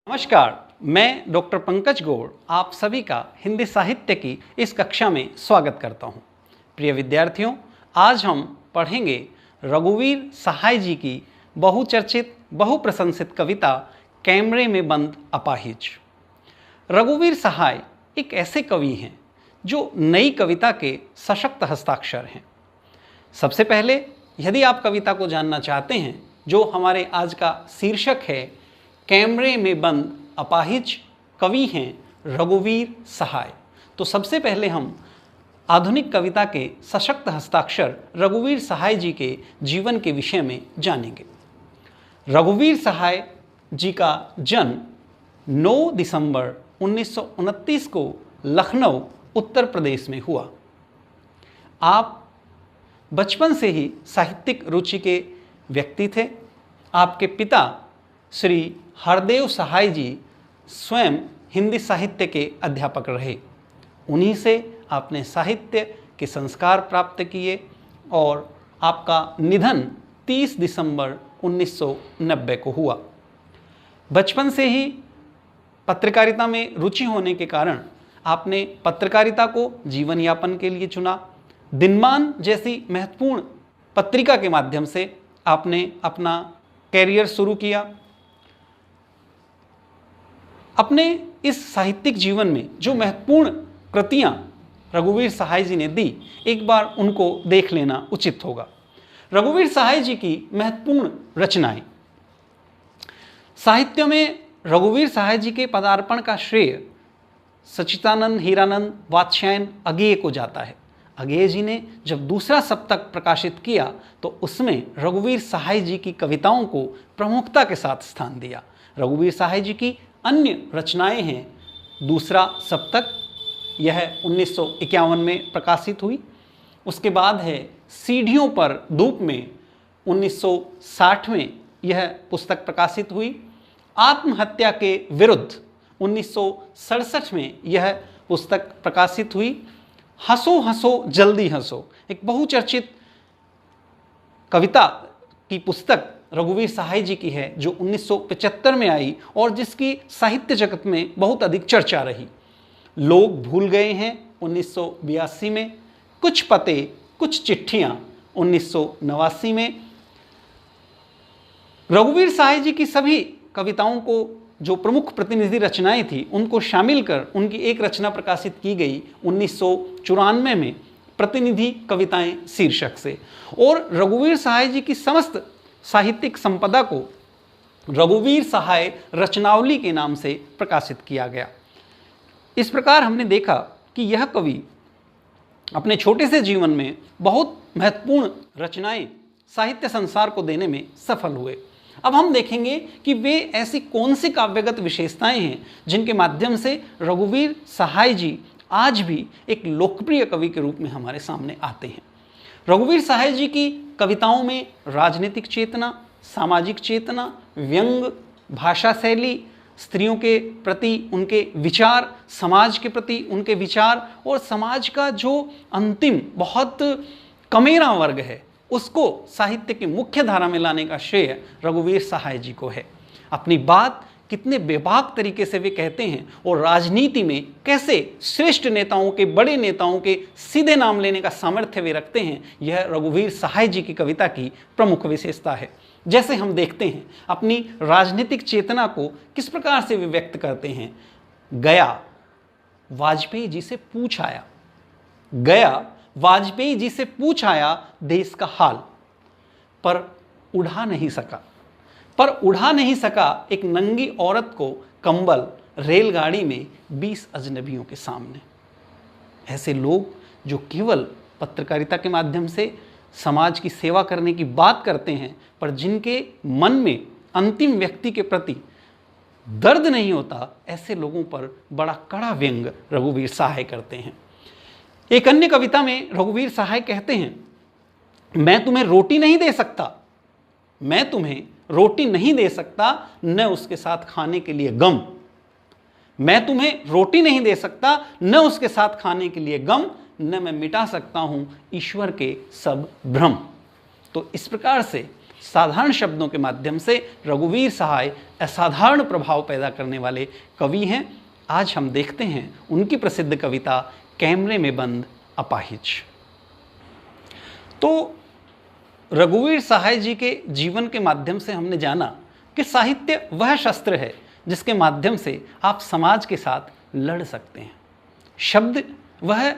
नमस्कार, मैं डॉक्टर पंकज गौड़ आप सभी का हिंदी साहित्य की इस कक्षा में स्वागत करता हूं। प्रिय विद्यार्थियों, आज हम पढ़ेंगे रघुवीर सहाय जी की बहुचर्चित बहुप्रशंसित कविता कैमरे में बंद अपाहिज। रघुवीर सहाय एक ऐसे कवि हैं जो नई कविता के सशक्त हस्ताक्षर हैं। सबसे पहले यदि आप कविता को जानना चाहते हैं, जो हमारे आज का शीर्षक है कैमरे में बंद अपाहिज, कवि हैं रघुवीर सहाय, तो सबसे पहले हम आधुनिक कविता के सशक्त हस्ताक्षर रघुवीर सहाय जी के जीवन के विषय में जानेंगे। रघुवीर सहाय जी का जन्म 9 दिसंबर 1929 को लखनऊ उत्तर प्रदेश में हुआ। आप बचपन से ही साहित्यिक रुचि के व्यक्ति थे। आपके पिता श्री हरदेव सहाय जी स्वयं हिंदी साहित्य के अध्यापक रहे। उन्हीं से आपने साहित्य के संस्कार प्राप्त किए और आपका निधन 30 दिसंबर 1990 को हुआ। बचपन से ही पत्रकारिता में रुचि होने के कारण आपने पत्रकारिता को जीवन यापन के लिए चुना। दिनमान जैसी महत्वपूर्ण पत्रिका के माध्यम से आपने अपना कैरियर शुरू किया। अपने इस साहित्यिक जीवन में जो महत्वपूर्ण कृतियां रघुवीर सहाय जी ने दी, एक बार उनको देख लेना उचित होगा। रघुवीर सहाय जी की महत्वपूर्ण रचनाएं। साहित्य में रघुवीर सहाय जी के पदार्पण का श्रेय सच्चिदानंद हीरानंद वात्स्यायन अगेय को जाता है। अगेय जी ने जब दूसरा सप्तक प्रकाशित किया तो उसमें रघुवीर सहाय जी की कविताओं को प्रमुखता के साथ स्थान दिया। रघुवीर सहाय जी की अन्य रचनाएं हैं दूसरा सप्तक, यह 1951 में प्रकाशित हुई। उसके बाद है सीढ़ियों पर धूप में, 1960 में यह पुस्तक प्रकाशित हुई। आत्महत्या के विरुद्ध 1967 में यह पुस्तक प्रकाशित हुई। हंसो हंसो जल्दी हंसो, एक बहुचर्चित कविता की पुस्तक रघुवीर सहाय जी की है, जो 1975 में आई और जिसकी साहित्य जगत में बहुत अधिक चर्चा रही। लोग भूल गए हैं 1982 में, कुछ पते कुछ चिट्ठियां 1989 में। रघुवीर सहाय जी की सभी कविताओं को जो प्रमुख प्रतिनिधि रचनाएं थी उनको शामिल कर उनकी एक रचना प्रकाशित की गई 1994 में, प्रतिनिधि कविताएं शीर्षक से। और रघुवीर सहाय जी की समस्त साहित्यिक संपदा को रघुवीर सहाय रचनावली के नाम से प्रकाशित किया गया। इस प्रकार हमने देखा कि यह कवि अपने छोटे से जीवन में बहुत महत्वपूर्ण रचनाएं साहित्य संसार को देने में सफल हुए। अब हम देखेंगे कि वे ऐसी कौन सी काव्यगत विशेषताएं हैं जिनके माध्यम से रघुवीर सहाय जी आज भी एक लोकप्रिय कवि के रूप में हमारे सामने आते हैं। रघुवीर सहाय जी की कविताओं में राजनीतिक चेतना, सामाजिक चेतना, व्यंग, भाषा शैली, स्त्रियों के प्रति उनके विचार, समाज के प्रति उनके विचार और समाज का जो अंतिम बहुत कमेरा वर्ग है उसको साहित्य की मुख्य धारा में लाने का श्रेय रघुवीर सहाय जी को है। अपनी बात कितने बेबाक तरीके से वे कहते हैं और राजनीति में कैसे श्रेष्ठ नेताओं के, बड़े नेताओं के सीधे नाम लेने का सामर्थ्य वे रखते हैं, यह रघुवीर सहाय जी की कविता की प्रमुख विशेषता है। जैसे हम देखते हैं अपनी राजनीतिक चेतना को किस प्रकार से वे व्यक्त करते हैं। गया वाजपेयी जी से पूछ आया, गया वाजपेयी जी से पूछ आया देश का हाल, पर उड़ा नहीं सका एक नंगी औरत को कंबल रेलगाड़ी में 20 अजनबियों के सामने। ऐसे लोग जो केवल पत्रकारिता के माध्यम से समाज की सेवा करने की बात करते हैं, पर जिनके मन में अंतिम व्यक्ति के प्रति दर्द नहीं होता, ऐसे लोगों पर बड़ा कड़ा व्यंग रघुवीर सहाय करते हैं। एक अन्य कविता में रघुवीर सहाय कहते हैं, मैं तुम्हें रोटी नहीं दे सकता, मैं तुम्हें रोटी नहीं दे सकता, न उसके साथ खाने के लिए गम। मैं तुम्हें रोटी नहीं दे सकता, न उसके साथ खाने के लिए गम, न मैं मिटा सकता हूं ईश्वर के सब भ्रम। तो इस प्रकार से साधारण शब्दों के माध्यम से रघुवीर सहाय असाधारण प्रभाव पैदा करने वाले कवि हैं। आज हम देखते हैं उनकी प्रसिद्ध कविता कैमरे में बंद अपाहिज। तो रघुवीर सहाय जी के जीवन के माध्यम से हमने जाना कि साहित्य वह शस्त्र है जिसके माध्यम से आप समाज के साथ लड़ सकते हैं। शब्द वह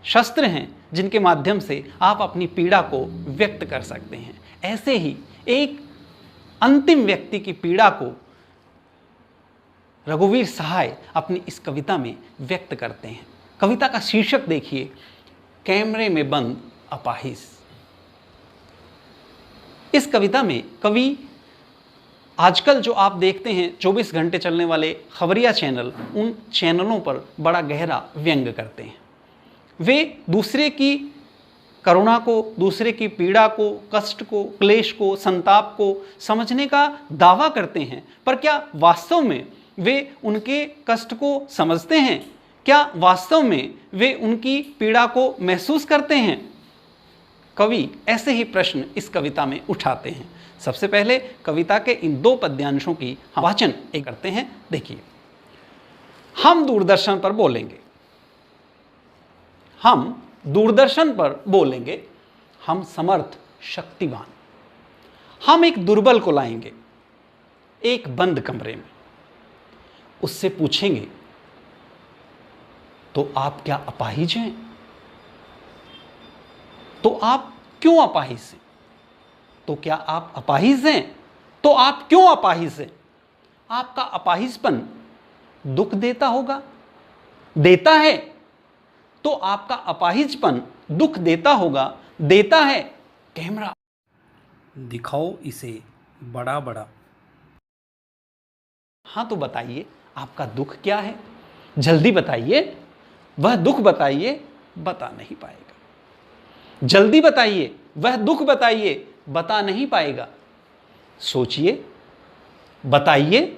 शस्त्र हैं जिनके माध्यम से आप अपनी पीड़ा को व्यक्त कर सकते हैं। ऐसे ही एक अंतिम व्यक्ति की पीड़ा को रघुवीर सहाय अपनी इस कविता में व्यक्त करते हैं। कविता का शीर्षक देखिए, कैमरे में बंद अपाहिज। इस कविता में कवि आजकल जो आप देखते हैं 24 घंटे चलने वाले खबरिया चैनल, उन चैनलों पर बड़ा गहरा व्यंग करते हैं। वे दूसरे की करुणा को, दूसरे की पीड़ा को, कष्ट को, क्लेश को, संताप को समझने का दावा करते हैं, पर क्या वास्तव में वे उनके कष्ट को समझते हैं? क्या वास्तव में वे उनकी पीड़ा को महसूस करते हैं? कवि ऐसे ही प्रश्न इस कविता में उठाते हैं। सबसे पहले कविता के इन 2 पद्यांशों की वाचन करते हैं। देखिए, हम दूरदर्शन पर बोलेंगे, हम दूरदर्शन पर बोलेंगे, हम समर्थ शक्तिवान। हम एक दुर्बल को लाएंगे एक बंद कमरे में, उससे पूछेंगे तो आप क्या अपाहिज हैं? तो आप क्यों अपाहिज हैं? तो क्या आप अपाहिज हैं? तो आप क्यों अपाहिज हैं? आपका अपाहिजपन दुख देता होगा, देता है। तो आपका अपाहिजपन दुख देता होगा, देता है। कैमरा दिखाओ इसे बड़ा बड़ा। हाँ, तो बताइए आपका दुख क्या है? जल्दी बताइए, वह दुख बताइए, बता नहीं पाएगा। जल्दी बताइए, वह दुख बताइए, बता नहीं पाएगा। सोचिए, बताइए,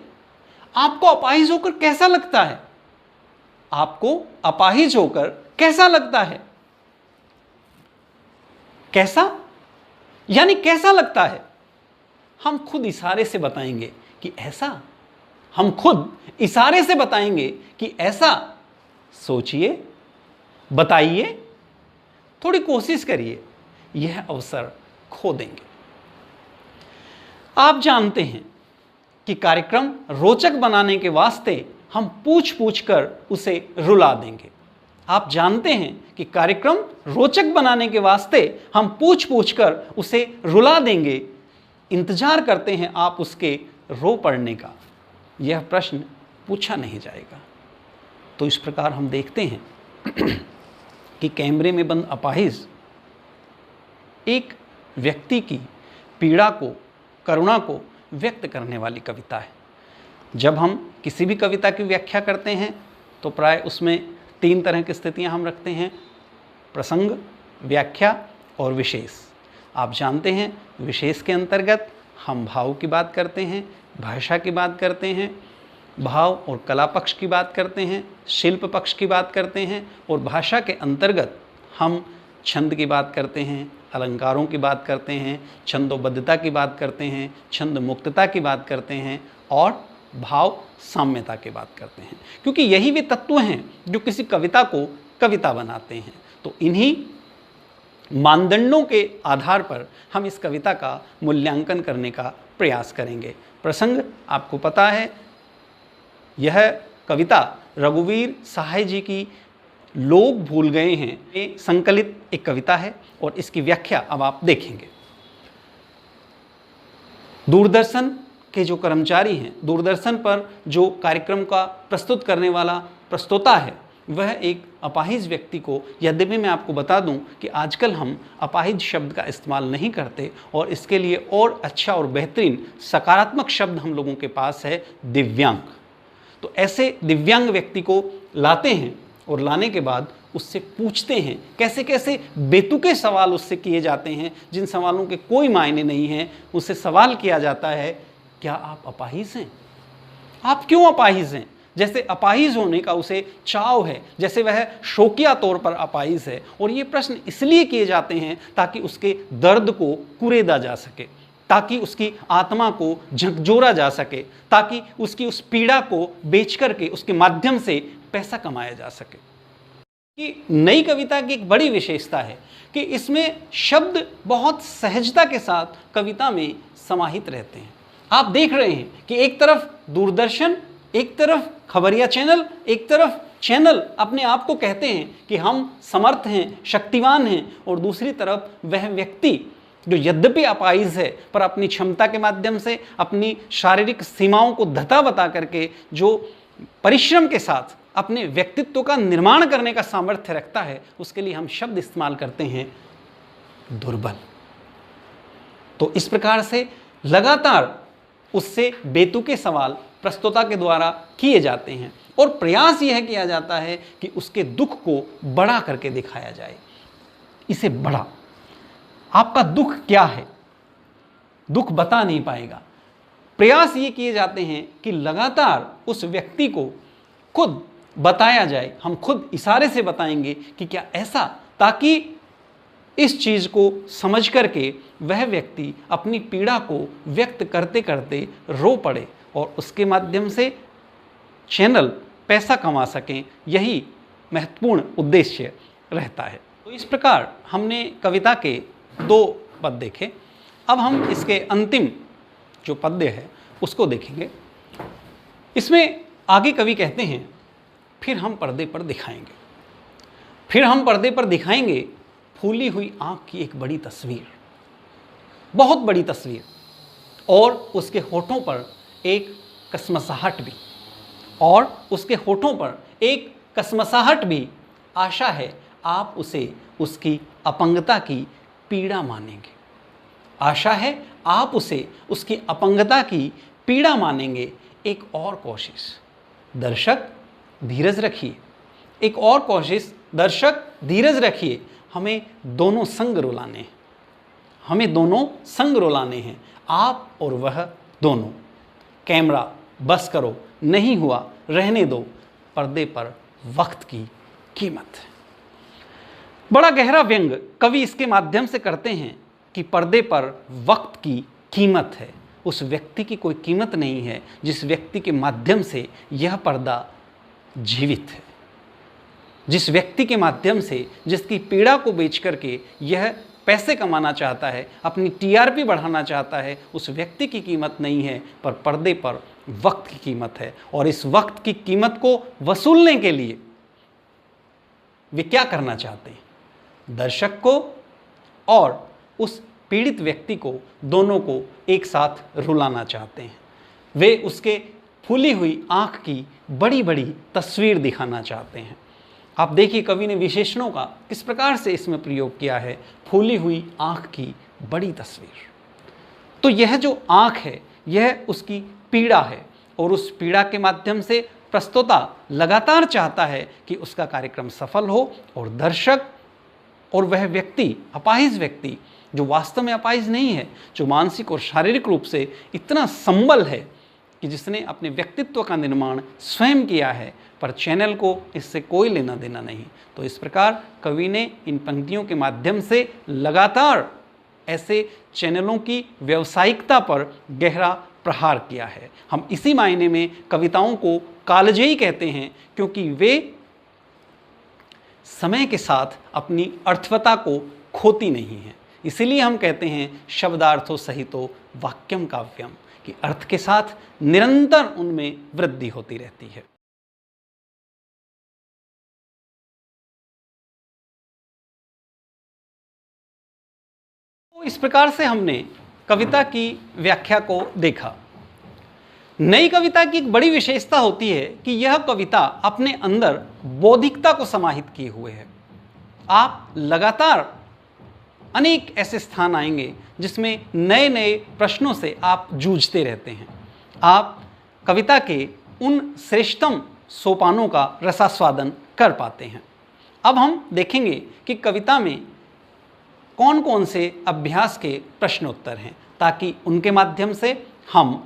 आपको अपाहिज होकर कैसा लगता है? आपको अपाहिज होकर कैसा लगता है? कैसा यानी कैसा लगता है? हम खुद इशारे से बताएंगे कि ऐसा। हम खुद इशारे से बताएंगे कि ऐसा। सोचिए, बताइए, थोड़ी कोशिश करिए, यह अवसर खो देंगे। आप जानते हैं कि कार्यक्रम रोचक बनाने के वास्ते हम पूछ पूछ कर उसे रुला देंगे। आप जानते हैं कि कार्यक्रम रोचक बनाने के वास्ते हम पूछ पूछ कर उसे रुला देंगे। इंतजार करते हैं आप उसके रो पड़ने का। यह प्रश्न पूछा नहीं जाएगा। तो इस प्रकार हम देखते हैं कि कैमरे में बंद अपाहिज एक व्यक्ति की पीड़ा को, करुणा को व्यक्त करने वाली कविता है। जब हम किसी भी कविता की व्याख्या करते हैं तो प्राय उसमें 3 तरह की स्थितियां हम रखते हैं: प्रसंग, व्याख्या और विशेष। आप जानते हैं, विशेष के अंतर्गत हम भाव की बात करते हैं, भाषा की बात करते हैं, भाव और कला पक्ष की बात करते हैं, शिल्प पक्ष की बात करते हैं, और भाषा के अंतर्गत हम छंद की बात करते हैं, अलंकारों की बात करते हैं, छंदोबद्धता की बात करते हैं, छंद मुक्तता की बात करते हैं, और भाव साम्यता की बात करते हैं। क्योंकि यही वे तत्व हैं जो किसी कविता को कविता बनाते हैं। तो इन्हीं मानदंडों के आधार पर हम इस कविता का मूल्यांकन करने का प्रयास करेंगे। प्रसंग आपको पता है, यह कविता रघुवीर सहाय जी की लोग भूल गए हैं ये संकलित एक कविता है, और इसकी व्याख्या अब आप देखेंगे। दूरदर्शन के जो कर्मचारी हैं, दूरदर्शन पर जो कार्यक्रम का प्रस्तुत करने वाला प्रस्तोता है, वह एक अपाहिज व्यक्ति को, यद्यपि मैं आपको बता दूं कि आजकल हम अपाहिज शब्द का इस्तेमाल नहीं करते, और इसके लिए और अच्छा और बेहतरीन सकारात्मक शब्द हम लोगों के पास है, दिव्यांग। तो ऐसे दिव्यांग व्यक्ति को लाते हैं, और लाने के बाद उससे पूछते हैं, कैसे कैसे बेतुके सवाल उससे किए जाते हैं, जिन सवालों के कोई मायने नहीं हैं। उससे सवाल किया जाता है, क्या आप अपाहिज हैं? आप क्यों अपाहिज हैं? जैसे अपाहिज होने का उसे चाव है, जैसे वह शौकिया तौर पर अपाहिज है। और ये प्रश्न इसलिए किए जाते हैं ताकि उसके दर्द को कुरेदा जा सके। ताकि उसकी आत्मा को झकझोरा जा सके, ताकि उसकी उस पीड़ा को बेच करके उसके माध्यम से पैसा कमाया जा सके। कि नई कविता की एक बड़ी विशेषता है कि इसमें शब्द बहुत सहजता के साथ कविता में समाहित रहते हैं। आप देख रहे हैं कि एक तरफ दूरदर्शन, एक तरफ खबरिया चैनल, एक तरफ चैनल अपने आप को कहते हैं कि हम समर्थ हैं, शक्तिवान हैं, और दूसरी तरफ वह व्यक्ति जो यद्यपि अपाहिज है पर अपनी क्षमता के माध्यम से, अपनी शारीरिक सीमाओं को धता बता करके जो परिश्रम के साथ अपने व्यक्तित्व का निर्माण करने का सामर्थ्य रखता है, उसके लिए हम शब्द इस्तेमाल करते हैं दुर्बल। तो इस प्रकार से लगातार उससे बेतुके सवाल प्रस्तुता के द्वारा किए जाते हैं और प्रयास यह किया जाता है कि उसके दुख को बड़ा करके दिखाया जाए। इसे बड़ा, आपका दुख क्या है, दुख बता नहीं पाएगा। प्रयास ये किए जाते हैं कि लगातार उस व्यक्ति को खुद बताया जाए, हम खुद इशारे से बताएंगे कि क्या ऐसा, ताकि इस चीज़ को समझ करके वह व्यक्ति अपनी पीड़ा को व्यक्त करते करते रो पड़े और उसके माध्यम से चैनल पैसा कमा सकें। यही महत्वपूर्ण उद्देश्य रहता है। तो इस प्रकार हमने कविता के 2 पद देखे। अब हम इसके अंतिम जो पद्य है उसको देखेंगे। इसमें आगे कवि कहते हैं, फिर हम पर्दे पर दिखाएंगे, फिर हम पर्दे पर दिखाएंगे फूली हुई आंख की एक बड़ी तस्वीर, बहुत बड़ी तस्वीर, और उसके होठों पर एक कसमसाहट भी, और उसके होठों पर एक कसमसाहट भी। आशा है आप उसे उसकी अपंगता की पीड़ा मानेंगे, आशा है आप उसे उसकी अपंगता की पीड़ा मानेंगे। एक और कोशिश दर्शक धीरज रखिए, एक और कोशिश दर्शक धीरज रखिए। हमें दोनों संग रुलाने हैं, हमें दोनों संग रुलाने हैं, आप और वह दोनों। कैमरा बस करो, नहीं हुआ रहने दो, पर्दे पर वक्त की कीमत है। बड़ा गहरा व्यंग कवि इसके माध्यम से करते हैं कि पर्दे पर वक्त की कीमत है। उस व्यक्ति की कोई कीमत नहीं है जिस व्यक्ति के माध्यम से यह पर्दा जीवित है, जिस व्यक्ति के माध्यम से, जिसकी पीड़ा को बेच करके यह पैसे कमाना चाहता है, अपनी टीआरपी बढ़ाना चाहता है, उस व्यक्ति की कीमत नहीं है, पर पर्दे पर वक्त की कीमत है। और इस वक्त की कीमत को वसूलने के लिए वे क्या करना चाहते हैं? दर्शक को और उस पीड़ित व्यक्ति को, दोनों को एक साथ रुलाना चाहते हैं। वे उसके फूली हुई आंख की बड़ी बड़ी तस्वीर दिखाना चाहते हैं। आप देखिए कवि ने विशेषणों का किस प्रकार से इसमें प्रयोग किया है। फूली हुई आंख की बड़ी तस्वीर, तो यह जो आंख है यह उसकी पीड़ा है, और उस पीड़ा के माध्यम से प्रस्तुता लगातार चाहता है कि उसका कार्यक्रम सफल हो, और दर्शक और वह व्यक्ति, अपाहिज व्यक्ति जो वास्तव में अपाहिज नहीं है, जो मानसिक और शारीरिक रूप से इतना संबल है कि जिसने अपने व्यक्तित्व का निर्माण स्वयं किया है, पर चैनल को इससे कोई लेना देना नहीं। तो इस प्रकार कवि ने इन पंक्तियों के माध्यम से लगातार ऐसे चैनलों की व्यावसायिकता पर गहरा प्रहार किया है। हम इसी मायने में कविताओं को कालजयी कहते हैं, क्योंकि वे समय के साथ अपनी अर्थवता को खोती नहीं है। इसीलिए हम कहते हैं शब्दार्थो सहितो वाक्यम काव्यम, कि अर्थ के साथ निरंतर उनमें वृद्धि होती रहती है। तो इस प्रकार से हमने कविता की व्याख्या को देखा। नई कविता की एक बड़ी विशेषता होती है कि यह कविता अपने अंदर बौद्धिकता को समाहित किए हुए है। आप लगातार अनेक ऐसे स्थान आएंगे जिसमें नए नए प्रश्नों से आप जूझते रहते हैं। आप कविता के उन श्रेष्ठतम सोपानों का रसास्वादन कर पाते हैं। अब हम देखेंगे कि कविता में कौन कौन से अभ्यास के प्रश्न उत्तर हैं, ताकि उनके माध्यम से हम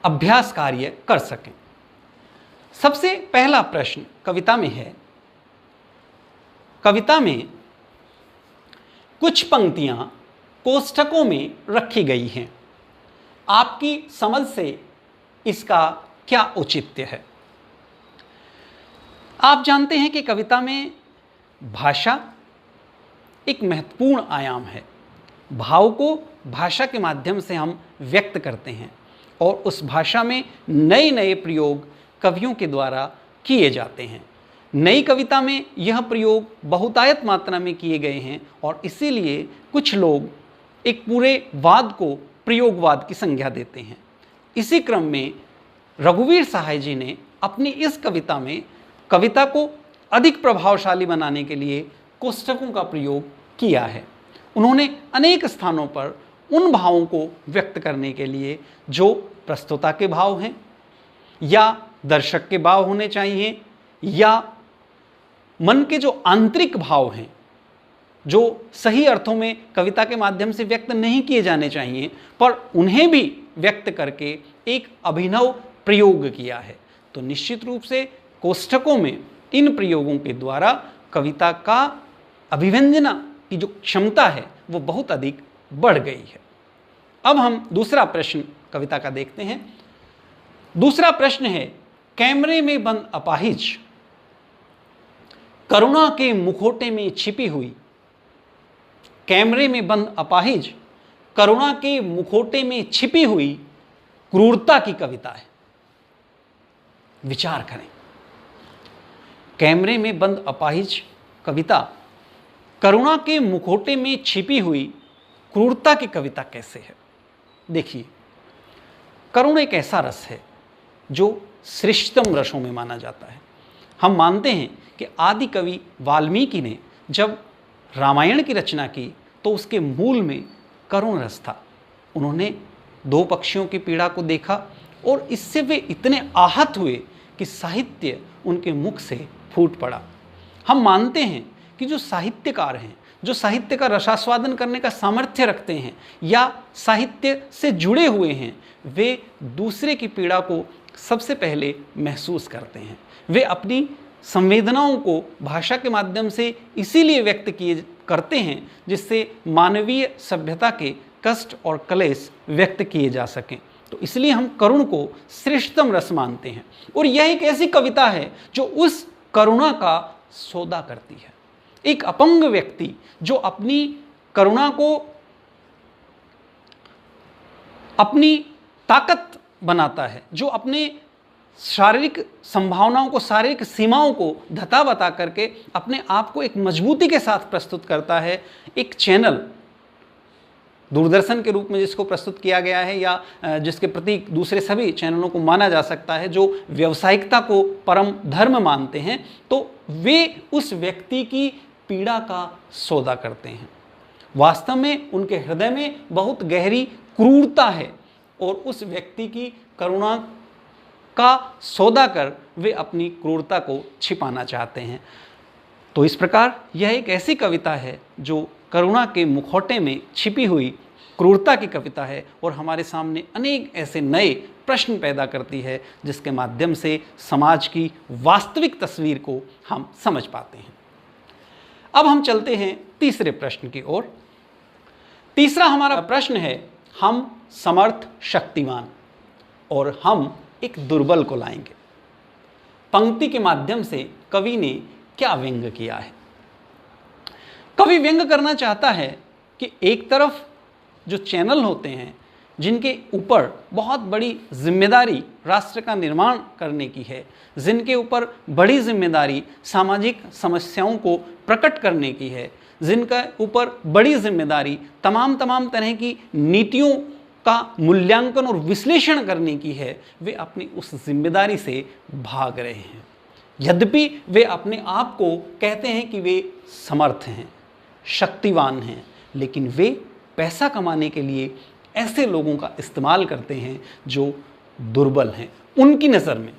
अभ्यास कार्य कर सकें। सबसे पहला प्रश्न कविता में है, कविता में कुछ पंक्तियां कोष्ठकों में रखी गई हैं। आपकी समझ से इसका क्या औचित्य है? आप जानते हैं कि कविता में भाषा एक महत्वपूर्ण आयाम है। भाव को भाषा के माध्यम से हम व्यक्त करते हैं और उस भाषा में नए नए प्रयोग कवियों के द्वारा किए जाते हैं। नई कविता में यह प्रयोग बहुतायत मात्रा में किए गए हैं और इसीलिए कुछ लोग एक पूरे वाद को प्रयोगवाद की संज्ञा देते हैं। इसी क्रम में रघुवीर सहाय जी ने अपनी इस कविता में कविता को अधिक प्रभावशाली बनाने के लिए कोष्ठकों का प्रयोग किया है। उन्होंने अनेक स्थानों पर उन भावों को व्यक्त करने के लिए जो प्रस्तुता के भाव हैं या दर्शक के भाव होने चाहिए या मन के जो आंतरिक भाव हैं, जो सही अर्थों में कविता के माध्यम से व्यक्त नहीं किए जाने चाहिए, पर उन्हें भी व्यक्त करके एक अभिनव प्रयोग किया है। तो निश्चित रूप से कोष्ठकों में इन प्रयोगों के द्वारा कविता का अभिव्यंजना की जो क्षमता है वो बहुत अधिक बढ़ गई है। अब हम दूसरा प्रश्न कविता का देखते हैं। दूसरा प्रश्न है, कैमरे में बंद अपाहिज करुणा के मुखौटे में छिपी हुई। कैमरे में बंद अपाहिज करुणा के मुखौटे में छिपी हुई क्रूरता की कविता है। विचार करें, कैमरे में बंद अपाहिज कविता करुणा के मुखौटे में छिपी हुई क्रूरता की कविता कैसे है? देखिए, करुण एक ऐसा रस है जो श्रेष्ठतम रसों में माना जाता है। हम मानते हैं कि आदि कवि वाल्मीकि ने जब रामायण की रचना की तो उसके मूल में करुण रस था। उन्होंने दो पक्षियों की पीड़ा को देखा और इससे वे इतने आहत हुए कि साहित्य उनके मुख से फूट पड़ा। हम मानते हैं कि जो साहित्यकार हैं, जो साहित्य का रसास्वादन करने का सामर्थ्य रखते हैं या साहित्य से जुड़े हुए हैं, वे दूसरे की पीड़ा को सबसे पहले महसूस करते हैं। वे अपनी संवेदनाओं को भाषा के माध्यम से इसीलिए व्यक्त किए करते हैं जिससे मानवीय सभ्यता के कष्ट और क्लेश व्यक्त किए जा सकें। तो इसलिए हम करुण को श्रेष्ठतम रस मानते हैं और यह एक ऐसी कविता है जो उस करुणा का सौदा करती है। एक अपंग व्यक्ति जो अपनी करुणा को अपनी ताकत बनाता है, जो अपने शारीरिक संभावनाओं को, शारीरिक सीमाओं को धता बता करके अपने आप को एक मजबूती के साथ प्रस्तुत करता है। एक चैनल दूरदर्शन के रूप में जिसको प्रस्तुत किया गया है या जिसके प्रति दूसरे सभी चैनलों को माना जा सकता है, जो व्यावसायिकता को परम धर्म मानते हैं, तो वे उस व्यक्ति की पीड़ा का सौदा करते हैं। वास्तव में उनके हृदय में बहुत गहरी क्रूरता है और उस व्यक्ति की करुणा का सौदा कर वे अपनी क्रूरता को छिपाना चाहते हैं। तो इस प्रकार यह एक ऐसी कविता है जो करुणा के मुखौटे में छिपी हुई क्रूरता की कविता है और हमारे सामने अनेक ऐसे नए प्रश्न पैदा करती है जिसके माध्यम से समाज की वास्तविक तस्वीर को हम समझ पाते हैं। अब हम चलते हैं तीसरे प्रश्न की ओर। तीसरा हमारा प्रश्न है, हम समर्थ शक्तिवान और हम एक दुर्बल को लाएंगे। पंक्ति के माध्यम से कवि ने क्या व्यंग किया है? कवि व्यंग करना चाहता है कि एक तरफ जो चैनल होते हैं जिनके ऊपर बहुत बड़ी जिम्मेदारी राष्ट्र का निर्माण करने की है, जिनके ऊपर बड़ी जिम्मेदारी सामाजिक समस्याओं को प्रकट करने की है, जिनका ऊपर बड़ी जिम्मेदारी तमाम तरह की नीतियों का मूल्यांकन और विश्लेषण करने की है, वे अपनी उस जिम्मेदारी से भाग रहे हैं। यद्यपि वे अपने आप को कहते हैं कि वे समर्थ हैं, शक्तिवान हैं, लेकिन वे पैसा कमाने के लिए ऐसे लोगों का इस्तेमाल करते हैं जो दुर्बल हैं उनकी नज़र में।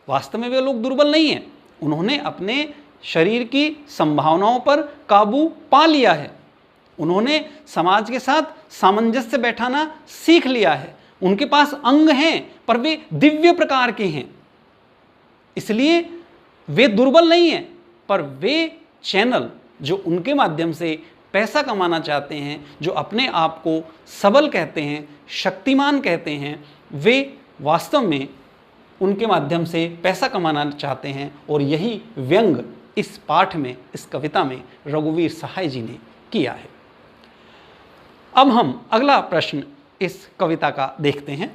वास्तव में वे लोग दुर्बल नहीं हैं, उन्होंने अपने शरीर की संभावनाओं पर काबू पा लिया है, उन्होंने समाज के साथ सामंजस्य बैठाना सीख लिया है, उनके पास अंग हैं पर वे दिव्य प्रकार के हैं, इसलिए वे दुर्बल नहीं हैं। पर वे चैनल जो उनके माध्यम से पैसा कमाना चाहते हैं, जो अपने आप को सबल कहते हैं, शक्तिमान कहते हैं, वे वास्तव में उनके माध्यम से पैसा कमाना चाहते हैं। और यही व्यंग इस पाठ में, इस कविता में रघुवीर सहाय जी ने किया है। अब हम अगला प्रश्न इस कविता का देखते हैं।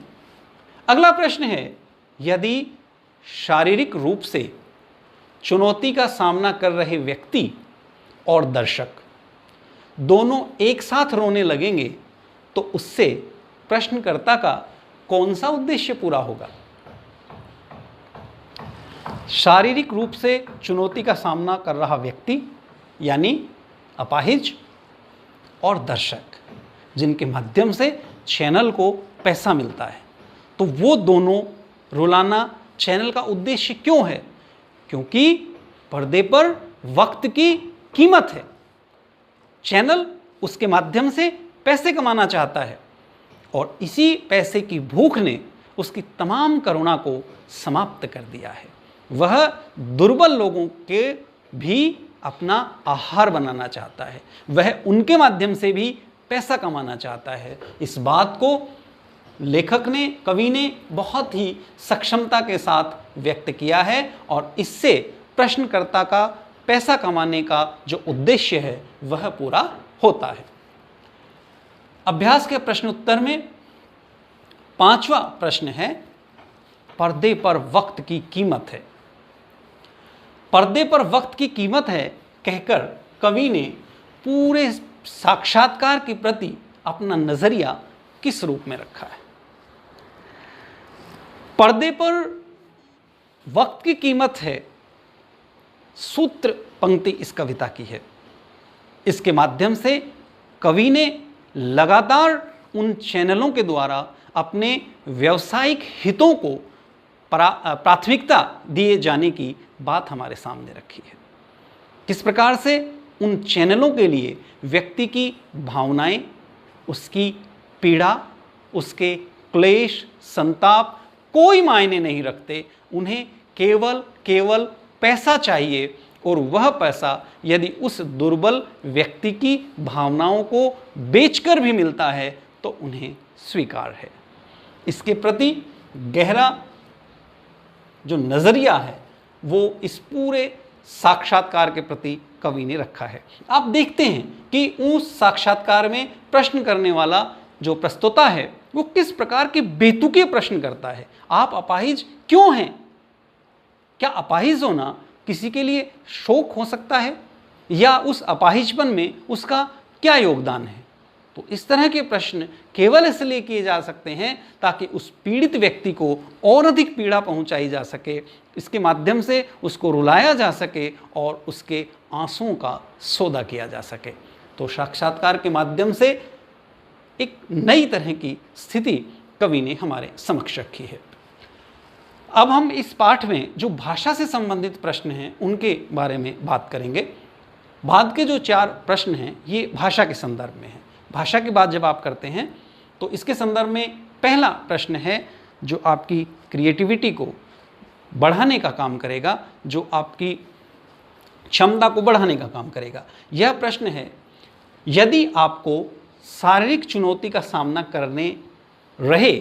अगला प्रश्न है, यदि शारीरिक रूप से चुनौती का सामना कर रहे व्यक्ति और दर्शक दोनों एक साथ रोने लगेंगे तो उससे प्रश्नकर्ता का कौन सा उद्देश्य पूरा होगा? शारीरिक रूप से चुनौती का सामना कर रहा व्यक्ति यानी अपाहिज और दर्शक जिनके माध्यम से चैनल को पैसा मिलता है, तो वो दोनों रुलाना चैनल का उद्देश्य क्यों है? क्योंकि पर्दे पर वक्त की कीमत है। चैनल उसके माध्यम से पैसे कमाना चाहता है और इसी पैसे की भूख ने उसकी तमाम करुणा को समाप्त कर दिया है। वह दुर्बल लोगों के भी अपना आहार बनाना चाहता है, वह उनके माध्यम से भी पैसा कमाना चाहता है। इस बात को लेखक ने, कवि ने बहुत ही सक्षमता के साथ व्यक्त किया है और इससे प्रश्नकर्ता का पैसा कमाने का जो उद्देश्य है वह पूरा होता है। अभ्यास के प्रश्न उत्तर में 5वां प्रश्न है, पर्दे पर वक्त की कीमत है। पर्दे पर वक्त की कीमत है कहकर कवि ने पूरे साक्षात्कार के प्रति अपना नजरिया किस रूप में रखा है? पर्दे पर वक्त की कीमत है, सूत्र पंक्ति इस कविता की है। इसके माध्यम से कवि ने लगातार उन चैनलों के द्वारा अपने व्यावसायिक हितों को प्राथमिकता दिए जाने की बात हमारे सामने रखी है। किस प्रकार से उन चैनलों के लिए व्यक्ति की भावनाएं, उसकी पीड़ा, उसके क्लेश, संताप कोई मायने नहीं रखते। उन्हें केवल पैसा चाहिए और वह पैसा यदि उस दुर्बल व्यक्ति की भावनाओं को बेचकर भी मिलता है तो उन्हें स्वीकार है। इसके प्रति गहरा जो नज़रिया है वो इस पूरे साक्षात्कार के प्रति कवि ने रखा है। आप देखते हैं कि उस साक्षात्कार में प्रश्न करने वाला जो प्रस्तोता है वो किस प्रकार के बेतुके प्रश्न करता है। आप अपाहिज क्यों हैं? क्या अपाहिज होना किसी के लिए शोक हो सकता है या उस अपाहिजपन में उसका क्या योगदान है? तो इस तरह के प्रश्न केवल इसलिए किए जा सकते हैं ताकि उस पीड़ित व्यक्ति को और अधिक पीड़ा पहुंचाई जा सके, इसके माध्यम से उसको रुलाया जा सके और उसके आंसुओं का सौदा किया जा सके। तो साक्षात्कार के माध्यम से एक नई तरह की स्थिति कवि ने हमारे समक्ष रखी है। अब हम इस पाठ में जो भाषा से संबंधित प्रश्न हैं उनके बारे में बात करेंगे। बाद के जो 4 प्रश्न हैं ये भाषा के संदर्भ में हैं। भाषा की बात जब आप करते हैं तो इसके संदर्भ में पहला प्रश्न है जो आपकी क्रिएटिविटी को बढ़ाने का काम करेगा, जो आपकी क्षमता को बढ़ाने का काम करेगा। यह प्रश्न है, यदि आपको शारीरिक चुनौती का सामना करने रहे,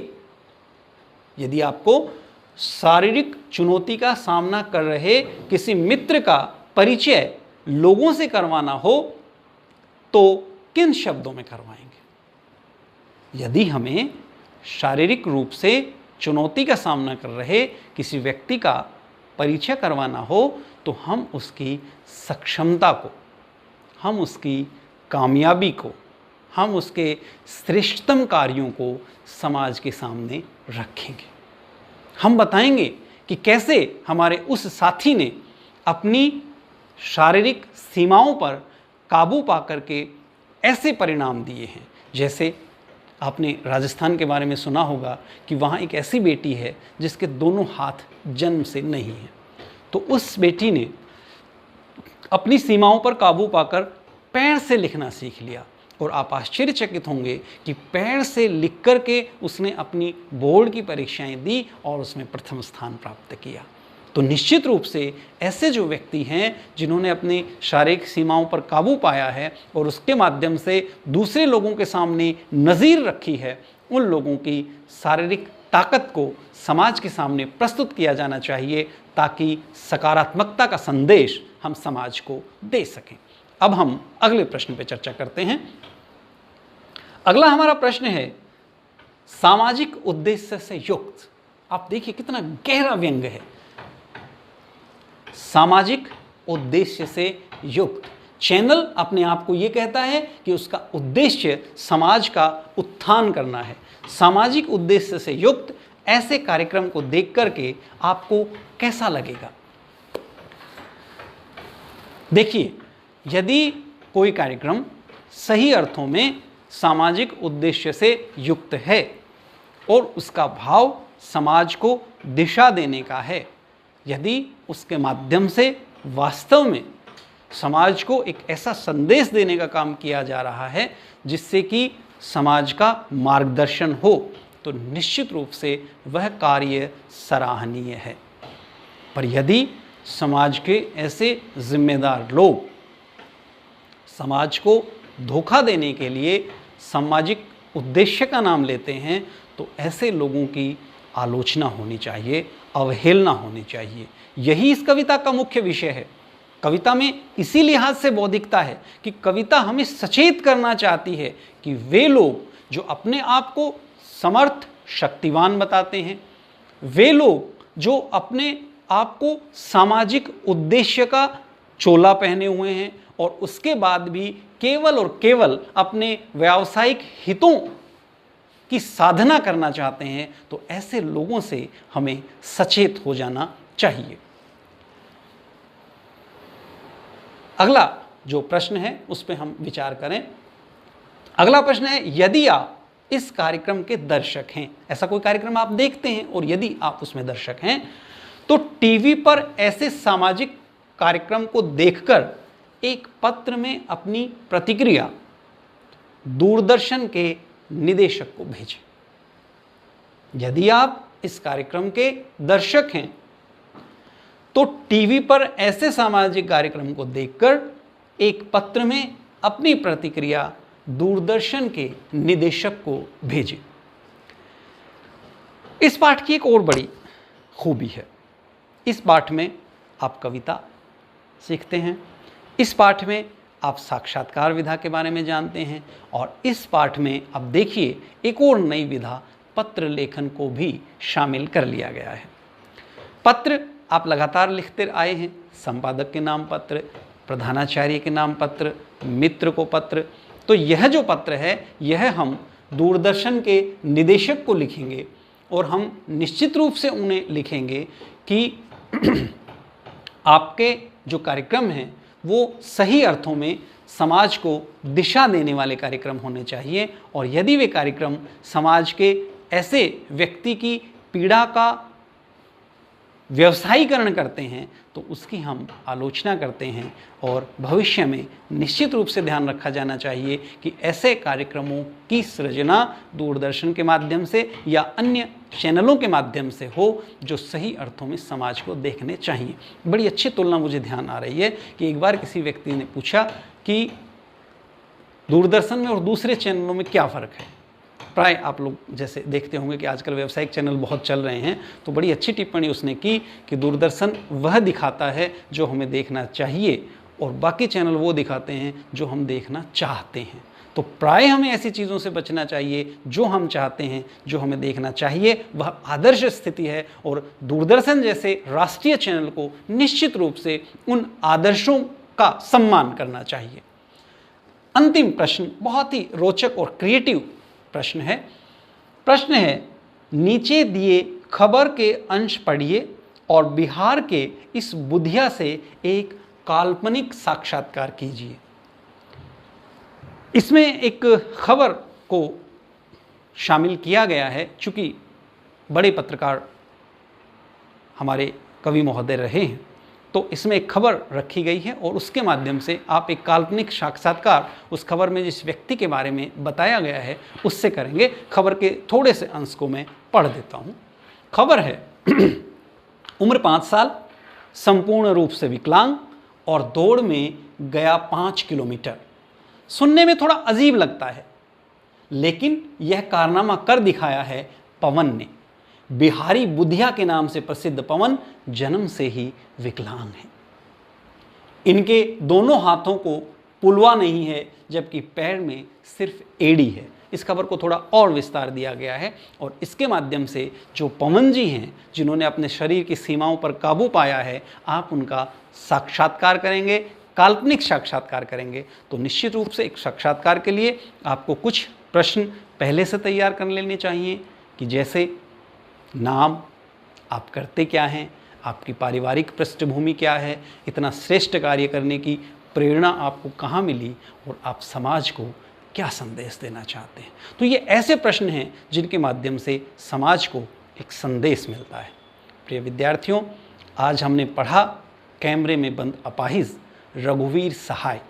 यदि आपको शारीरिक चुनौती का सामना कर रहे किसी मित्र का परिचय लोगों से करवाना हो तो किन शब्दों में करवाएंगे? यदि हमें शारीरिक रूप से चुनौती का सामना कर रहे किसी व्यक्ति का परिचय करवाना हो तो हम उसकी सक्षमता को, हम उसकी कामयाबी को, हम उसके श्रेष्ठतम कार्यों को समाज के सामने रखेंगे। हम बताएंगे कि कैसे हमारे उस साथी ने अपनी शारीरिक सीमाओं पर काबू पा करके ऐसे परिणाम दिए हैं। जैसे आपने राजस्थान के बारे में सुना होगा कि वहाँ एक ऐसी बेटी है जिसके दोनों हाथ जन्म से नहीं हैं, तो उस बेटी ने अपनी सीमाओं पर काबू पाकर पैर से लिखना सीख लिया। और आप आश्चर्यचकित होंगे कि पैर से लिख कर के उसने अपनी बोर्ड की परीक्षाएं दी और उसमें प्रथम स्थान प्राप्त किया। तो निश्चित रूप से ऐसे जो व्यक्ति हैं जिन्होंने अपनी शारीरिक सीमाओं पर काबू पाया है और उसके माध्यम से दूसरे लोगों के सामने नज़ीर रखी है, उन लोगों की शारीरिक ताकत को समाज के सामने प्रस्तुत किया जाना चाहिए ताकि सकारात्मकता का संदेश हम समाज को दे सकें। अब हम अगले प्रश्न पर चर्चा करते हैं। अगला हमारा प्रश्न है सामाजिक उद्देश्य से युक्त। आप देखिए कितना गहरा व्यंग है। सामाजिक उद्देश्य से युक्त चैनल अपने आप को यह कहता है कि उसका उद्देश्य समाज का उत्थान करना है। सामाजिक उद्देश्य से युक्त ऐसे कार्यक्रम को देख करके आपको कैसा लगेगा? देखिए, यदि कोई कार्यक्रम सही अर्थों में सामाजिक उद्देश्य से युक्त है और उसका भाव समाज को दिशा देने का है, यदि उसके माध्यम से वास्तव में समाज को एक ऐसा संदेश देने का काम किया जा रहा है जिससे कि समाज का मार्गदर्शन हो, तो निश्चित रूप से वह कार्य सराहनीय है। पर यदि समाज के ऐसे जिम्मेदार लोग समाज को धोखा देने के लिए सामाजिक उद्देश्य का नाम लेते हैं, तो ऐसे लोगों की आलोचना होनी चाहिए, अवहेलना होनी चाहिए। यही इस कविता का मुख्य विषय है। कविता में इसी लिहाज से बौद्धिकता है कि कविता हमें सचेत करना चाहती है कि वे लोग जो अपने आप को समर्थ, शक्तिवान बताते हैं, वे लोग जो अपने आप को सामाजिक उद्देश्य का चोला पहने हुए हैं और उसके बाद भी केवल और केवल अपने व्यावसायिक हितों की साधना करना चाहते हैं, तो ऐसे लोगों से हमें सचेत हो जाना चाहिए। अगला जो प्रश्न है उस पर हम विचार करें। अगला प्रश्न है, यदि आप इस कार्यक्रम के दर्शक हैं, ऐसा कोई कार्यक्रम आप देखते हैं और यदि आप उसमें दर्शक हैं, तो टीवी पर ऐसे सामाजिक कार्यक्रम को देखकर एक पत्र में अपनी प्रतिक्रिया दूरदर्शन के निदेशक को भेजें। यदि आप इस कार्यक्रम के दर्शक हैं तो टीवी पर ऐसे सामाजिक कार्यक्रम को देखकर एक पत्र में अपनी प्रतिक्रिया दूरदर्शन के निदेशक को भेजें। इस पाठ की एक और बड़ी खूबी है। इस पाठ में आप कविता सीखते हैं, इस पाठ में आप साक्षात्कार विधा के बारे में जानते हैं और इस पाठ में अब देखिए एक और नई विधा पत्र लेखन को भी शामिल कर लिया गया है। पत्र आप लगातार लिखते आए हैं, संपादक के नाम पत्र, प्रधानाचार्य के नाम पत्र, मित्र को पत्र। तो यह जो पत्र है यह हम दूरदर्शन के निदेशक को लिखेंगे और हम निश्चित रूप से उन्हें लिखेंगे कि आपके जो कार्यक्रम हैं वो सही अर्थों में समाज को दिशा देने वाले कार्यक्रम होने चाहिए और यदि वे कार्यक्रम समाज के ऐसे व्यक्ति की पीड़ा का व्यवसायीकरण करते हैं तो उसकी हम आलोचना करते हैं और भविष्य में निश्चित रूप से ध्यान रखा जाना चाहिए कि ऐसे कार्यक्रमों की सृजना दूरदर्शन के माध्यम से या अन्य चैनलों के माध्यम से हो जो सही अर्थों में समाज को देखने चाहिए। बड़ी अच्छी तुलना मुझे ध्यान आ रही है कि एक बार किसी व्यक्ति ने पूछा कि दूरदर्शन में और दूसरे चैनलों में क्या फ़र्क है। प्राय आप लोग जैसे देखते होंगे कि आजकल व्यावसायिक चैनल बहुत चल रहे हैं, तो बड़ी अच्छी टिप्पणी उसने की कि दूरदर्शन वह दिखाता है जो हमें देखना चाहिए और बाकी चैनल वो दिखाते हैं जो हम देखना चाहते हैं। तो प्राय हमें ऐसी चीज़ों से बचना चाहिए जो हम चाहते हैं, जो हमें देखना चाहिए, वह आदर्श स्थिति है और दूरदर्शन जैसे राष्ट्रीय चैनल को निश्चित रूप से उन आदर्शों का सम्मान करना चाहिए। अंतिम प्रश्न बहुत ही रोचक और क्रिएटिव प्रश्न है नीचे दिए खबर के अंश पढ़िए और बिहार के इस बुधिया से एक काल्पनिक साक्षात्कार कीजिए। इसमें एक खबर को शामिल किया गया है। चूंकि बड़े पत्रकार हमारे कवि महोदय रहे हैं तो इसमें एक खबर रखी गई है और उसके माध्यम से आप एक काल्पनिक साक्षात्कार उस खबर में जिस व्यक्ति के बारे में बताया गया है उससे करेंगे। खबर के थोड़े से अंश को मैं पढ़ देता हूँ। खबर है उम्र 5 साल, संपूर्ण रूप से विकलांग और दौड़ में गया 5 किलोमीटर। सुनने में थोड़ा अजीब लगता है, लेकिन यह कारनामा कर दिखाया है पवन ने। बिहारी बुधिया के नाम से प्रसिद्ध पवन जन्म से ही विकलांग है। इनके दोनों हाथों को पुलवा नहीं है, जबकि पैर में सिर्फ एड़ी है। इस खबर को थोड़ा और विस्तार दिया गया है और इसके माध्यम से जो पवन जी हैं, जिन्होंने अपने शरीर की सीमाओं पर काबू पाया है, आप उनका साक्षात्कार करेंगे, काल्पनिक साक्षात्कार करेंगे। तो निश्चित रूप से एक साक्षात्कार के लिए आपको कुछ प्रश्न पहले से तैयार कर लेने चाहिए, कि जैसे नाम, आप करते क्या हैं, आपकी पारिवारिक पृष्ठभूमि क्या है, इतना श्रेष्ठ कार्य करने की प्रेरणा आपको कहाँ मिली और आप समाज को क्या संदेश देना चाहते हैं। तो ये ऐसे प्रश्न हैं जिनके माध्यम से समाज को एक संदेश मिलता है। प्रिय विद्यार्थियों, आज हमने पढ़ा कैमरे में बंद अपाहिज रघुवीर सहाय।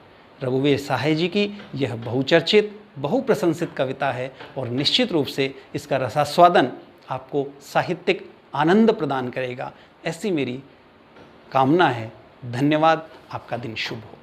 रघुवीर सहाय जी की यह बहुचर्चित, बहुप्रशंसित कविता है और निश्चित रूप से इसका रसास्वादन आपको साहित्यिक आनंद प्रदान करेगा, ऐसी मेरी कामना है। धन्यवाद। आपका दिन शुभ हो।